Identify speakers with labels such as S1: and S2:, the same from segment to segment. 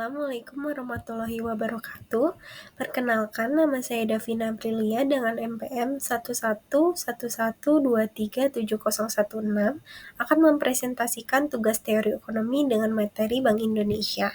S1: Assalamualaikum warahmatullahi wabarakatuh. Perkenalkan, nama saya Davina Aprilia dengan NPM 11112370016 akan mempresentasikan tugas teori ekonomi dengan materi Bank Indonesia.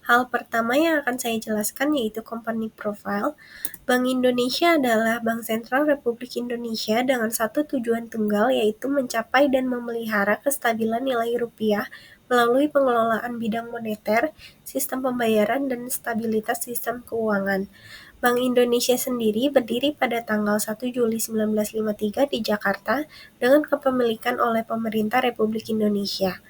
S1: Hal pertama yang akan saya jelaskan yaitu company profile. Bank Indonesia adalah Bank Sentral Republik Indonesia dengan satu tujuan tunggal, yaitu mencapai dan memelihara kestabilan nilai rupiah melalui pengelolaan bidang moneter, sistem pembayaran, dan stabilitas sistem keuangan. Bank Indonesia sendiri berdiri pada tanggal 1 Juli 1953 di Jakarta dengan kepemilikan oleh pemerintah Republik Indonesia.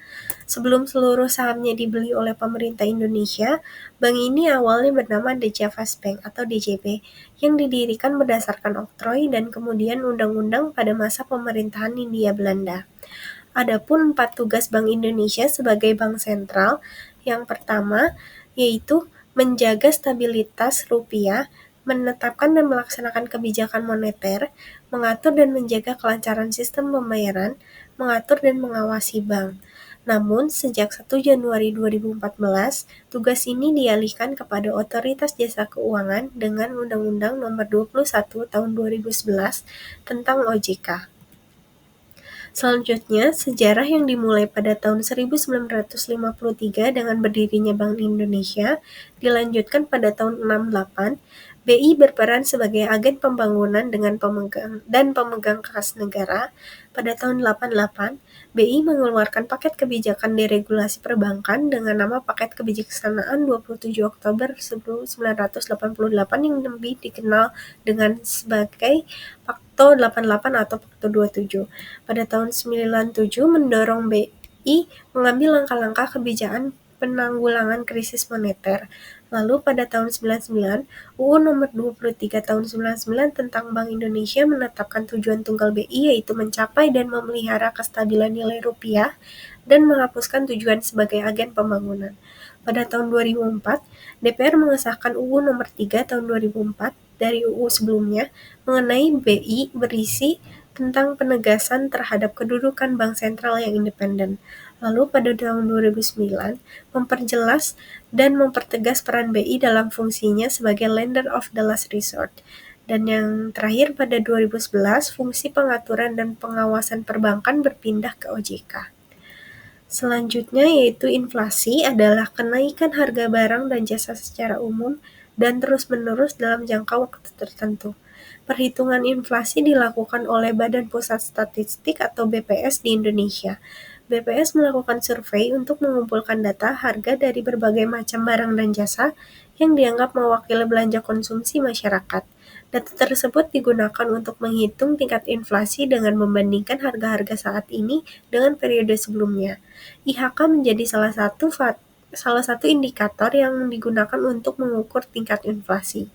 S1: Sebelum seluruh sahamnya dibeli oleh pemerintah Indonesia, bank ini awalnya bernama The Javas Bank atau DJB, yang didirikan berdasarkan oktroy dan kemudian undang-undang pada masa pemerintahan Hindia Belanda. Adapun 4 tugas Bank Indonesia sebagai bank sentral, yang pertama yaitu menjaga stabilitas rupiah, menetapkan dan melaksanakan kebijakan moneter, mengatur dan menjaga kelancaran sistem pembayaran, mengatur dan mengawasi bank. Namun, sejak 1 Januari 2014, tugas ini dialihkan kepada Otoritas Jasa Keuangan dengan Undang-Undang Nomor 21 Tahun 2011 tentang OJK. Selanjutnya, sejarah yang dimulai pada tahun 1953 dengan berdirinya Bank Indonesia dilanjutkan pada tahun 68. BI berperan sebagai agen pembangunan dengan pemegang kas negara. Pada tahun 88, BI mengeluarkan paket kebijakan deregulasi perbankan dengan nama Paket Kebijaksanaan 27 Oktober 1988 yang lebih dikenal dengan sebagai Pakto 88 atau Pakto 27. Pada tahun 97 mendorong BI mengambil langkah-langkah kebijakan penanggulangan krisis moneter. Lalu pada tahun 99, UU Nomor 23 Tahun 99 tentang Bank Indonesia menetapkan tujuan tunggal BI yaitu mencapai dan memelihara kestabilan nilai rupiah dan menghapuskan tujuan sebagai agen pembangunan. Pada tahun 2004, DPR mengesahkan UU Nomor 3 Tahun 2004 dari UU sebelumnya mengenai BI berisi tentang penegasan terhadap kedudukan bank sentral yang independen. Lalu pada tahun 2009, memperjelas dan mempertegas peran BI dalam fungsinya sebagai lender of the last resort. Dan yang terakhir pada 2011, fungsi pengaturan dan pengawasan perbankan berpindah ke OJK. Selanjutnya yaitu inflasi adalah kenaikan harga barang dan jasa secara umum dan terus-menerus dalam jangka waktu tertentu. Perhitungan inflasi dilakukan oleh Badan Pusat Statistik atau BPS di Indonesia. BPS melakukan survei untuk mengumpulkan data harga dari berbagai macam barang dan jasa yang dianggap mewakili belanja konsumsi masyarakat. Data tersebut digunakan untuk menghitung tingkat inflasi dengan membandingkan harga-harga saat ini dengan periode sebelumnya. IHK menjadi salah satu indikator yang digunakan untuk mengukur tingkat inflasi.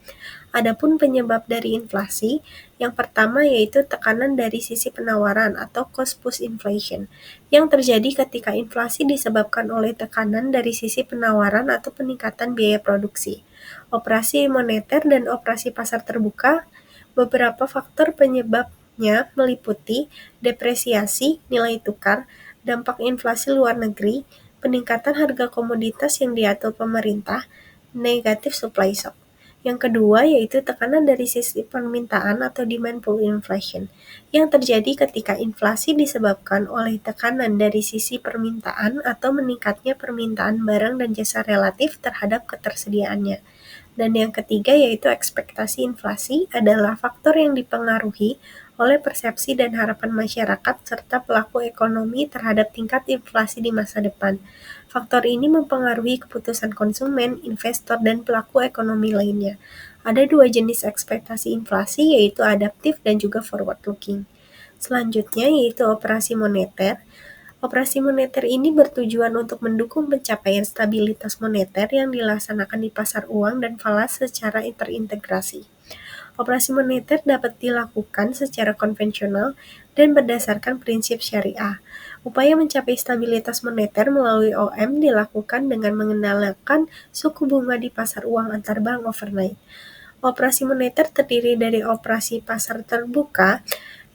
S1: Adapun penyebab dari inflasi, yang pertama yaitu tekanan dari sisi penawaran atau cost push inflation, yang terjadi ketika inflasi disebabkan oleh tekanan dari sisi penawaran atau peningkatan biaya produksi. Operasi moneter dan operasi pasar terbuka. Beberapa faktor penyebabnya meliputi depresiasi nilai tukar, dampak inflasi luar negeri, peningkatan harga komoditas yang diatur pemerintah, negatif supply shock. Yang kedua yaitu tekanan dari sisi permintaan atau demand pull inflation, yang terjadi ketika inflasi disebabkan oleh tekanan dari sisi permintaan atau meningkatnya permintaan barang dan jasa relatif terhadap ketersediaannya. Dan yang ketiga yaitu ekspektasi inflasi adalah faktor yang dipengaruhi oleh persepsi dan harapan masyarakat serta pelaku ekonomi terhadap tingkat inflasi di masa depan. Faktor ini mempengaruhi keputusan konsumen, investor, dan pelaku ekonomi lainnya. Ada 2 jenis ekspektasi inflasi yaitu adaptif dan juga forward looking. Selanjutnya yaitu operasi moneter. Operasi moneter ini bertujuan untuk mendukung pencapaian stabilitas moneter yang dilaksanakan di pasar uang dan falas secara terintegrasi. Operasi moneter dapat dilakukan secara konvensional dan berdasarkan prinsip syariah. Upaya mencapai stabilitas moneter melalui OM dilakukan dengan mengendalikan suku bunga di pasar uang antar bank overnight. Operasi moneter terdiri dari operasi pasar terbuka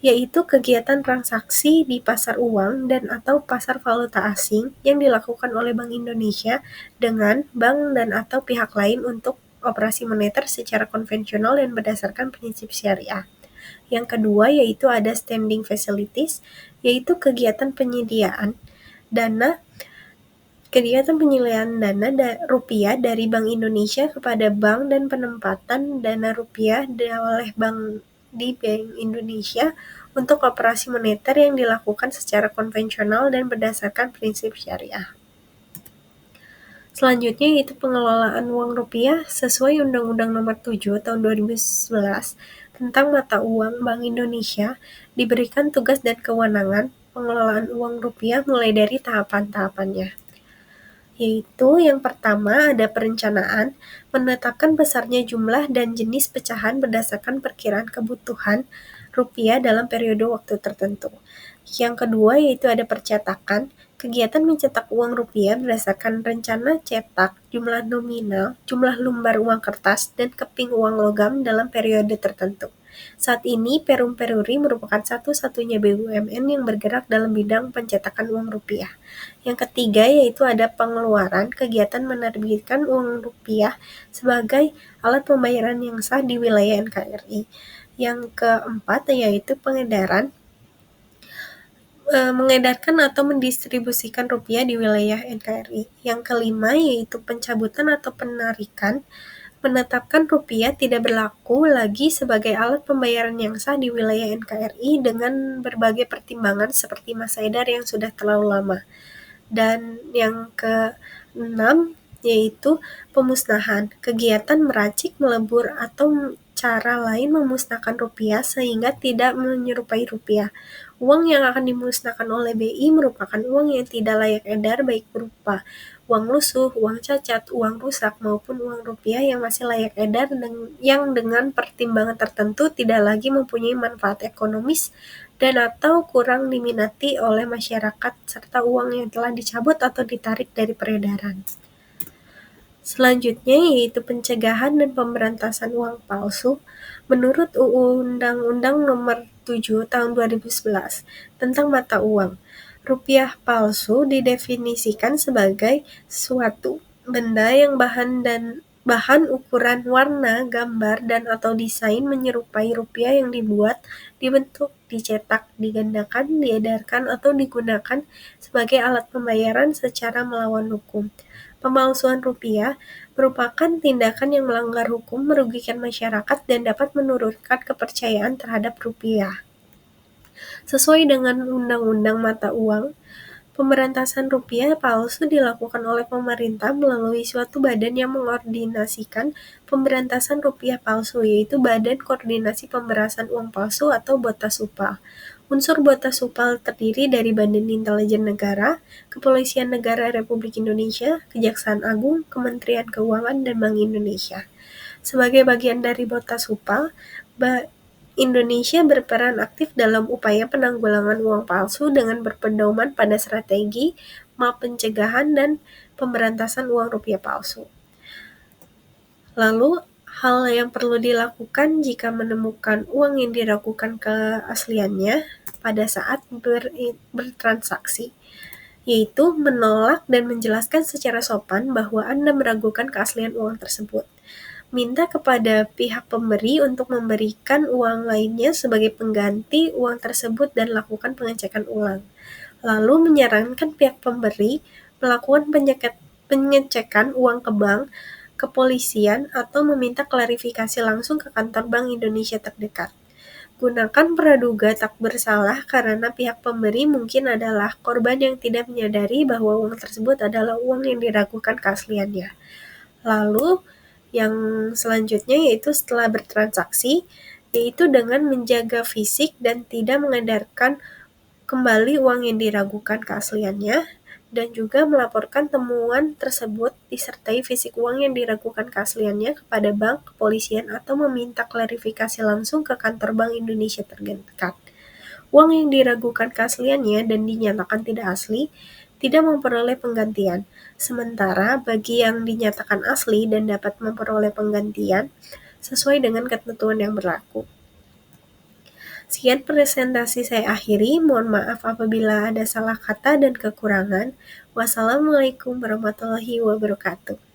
S1: yaitu kegiatan transaksi di pasar uang dan atau pasar valuta asing yang dilakukan oleh Bank Indonesia dengan bank dan atau pihak lain untuk operasi moneter secara konvensional dan berdasarkan prinsip syariah. Yang kedua yaitu ada standing facilities, yaitu dana kegiatan penyediaan dana rupiah dari Bank Indonesia kepada bank dan penempatan dana rupiah oleh bank di Bank Indonesia untuk operasi moneter yang dilakukan secara konvensional dan berdasarkan prinsip syariah. Selanjutnya yaitu pengelolaan uang rupiah sesuai Undang-Undang Nomor 7 Tahun 2011 tentang mata uang Bank Indonesia diberikan tugas dan kewenangan pengelolaan uang rupiah mulai dari tahapan-tahapannya. Yaitu yang pertama ada perencanaan, menetapkan besarnya jumlah dan jenis pecahan berdasarkan perkiraan kebutuhan rupiah dalam periode waktu tertentu. Yang kedua yaitu ada percetakan, kegiatan mencetak uang rupiah berdasarkan rencana cetak, jumlah nominal, jumlah lembar uang kertas, dan keping uang logam dalam periode tertentu. Saat ini, Perum Peruri merupakan satu-satunya BUMN yang bergerak dalam bidang pencetakan uang rupiah. Yang ketiga yaitu ada pengeluaran kegiatan menerbitkan uang rupiah sebagai alat pembayaran yang sah di wilayah NKRI. Yang keempat yaitu mengedarkan atau mendistribusikan rupiah di wilayah NKRI. Yang kelima yaitu pencabutan atau penarikan, menetapkan rupiah tidak berlaku lagi sebagai alat pembayaran yang sah di wilayah NKRI dengan berbagai pertimbangan seperti masa edar yang sudah terlalu lama. Dan yang keenam yaitu pemusnahan, kegiatan meracik, melebur, atau cara lain memusnahkan rupiah sehingga tidak menyerupai rupiah. Uang yang akan dimusnahkan oleh BI merupakan uang yang tidak layak edar baik berupa uang lusuh, uang cacat, uang rusak, maupun uang rupiah yang masih layak edar yang dengan pertimbangan tertentu tidak lagi mempunyai manfaat ekonomis dan atau kurang diminati oleh masyarakat serta uang yang telah dicabut atau ditarik dari peredaran. Selanjutnya yaitu pencegahan dan pemberantasan uang palsu. Menurut Undang-Undang Nomor 7 Tahun 2011 tentang mata uang, rupiah palsu didefinisikan sebagai suatu benda yang bahan ukuran, warna, gambar, dan atau desain menyerupai rupiah yang dibuat, dibentuk, dicetak, digandakan, diedarkan, atau digunakan sebagai alat pembayaran secara melawan hukum. Pemalsuan rupiah merupakan tindakan yang melanggar hukum, merugikan masyarakat, dan dapat menurunkan kepercayaan terhadap rupiah. Sesuai dengan Undang-Undang Mata Uang, pemberantasan rupiah palsu dilakukan oleh pemerintah melalui suatu badan yang mengordinasikan pemberantasan rupiah palsu, yaitu Badan Koordinasi Pemberantasan Uang Palsu atau Botasupa. Unsur Botasupa terdiri dari Badan Intelijen Negara, Kepolisian Negara Republik Indonesia, Kejaksaan Agung, Kementerian Keuangan, dan Bank Indonesia. Sebagai bagian dari Botasupa, Indonesia berperan aktif dalam upaya penanggulangan uang palsu dengan berpedoman pada strategi pencegahan dan pemberantasan uang rupiah palsu. Lalu, hal yang perlu dilakukan jika menemukan uang yang diragukan keasliannya pada saat bertransaksi, yaitu menolak dan menjelaskan secara sopan bahwa Anda meragukan keaslian uang tersebut. Minta kepada pihak pemberi untuk memberikan uang lainnya sebagai pengganti uang tersebut dan lakukan pengecekan ulang. Lalu menyarankan pihak pemberi melakukan pengecekan uang ke bank, kepolisian, atau meminta klarifikasi langsung ke kantor Bank Indonesia terdekat. Gunakan praduga tak bersalah karena pihak pemberi mungkin adalah korban yang tidak menyadari bahwa uang tersebut adalah uang yang diragukan keasliannya. Lalu, yang selanjutnya yaitu setelah bertransaksi, yaitu dengan menjaga fisik dan tidak mengedarkan kembali uang yang diragukan keasliannya, dan juga melaporkan temuan tersebut disertai fisik uang yang diragukan keasliannya kepada bank, kepolisian, atau meminta klarifikasi langsung ke kantor Bank Indonesia terdekat. Uang yang diragukan keasliannya dan dinyatakan tidak asli tidak memperoleh penggantian. Sementara bagi yang dinyatakan asli dan dapat memperoleh penggantian sesuai dengan ketentuan yang berlaku. Sekian presentasi saya akhiri, mohon maaf apabila ada salah kata dan kekurangan. Wassalamualaikum warahmatullahi wabarakatuh.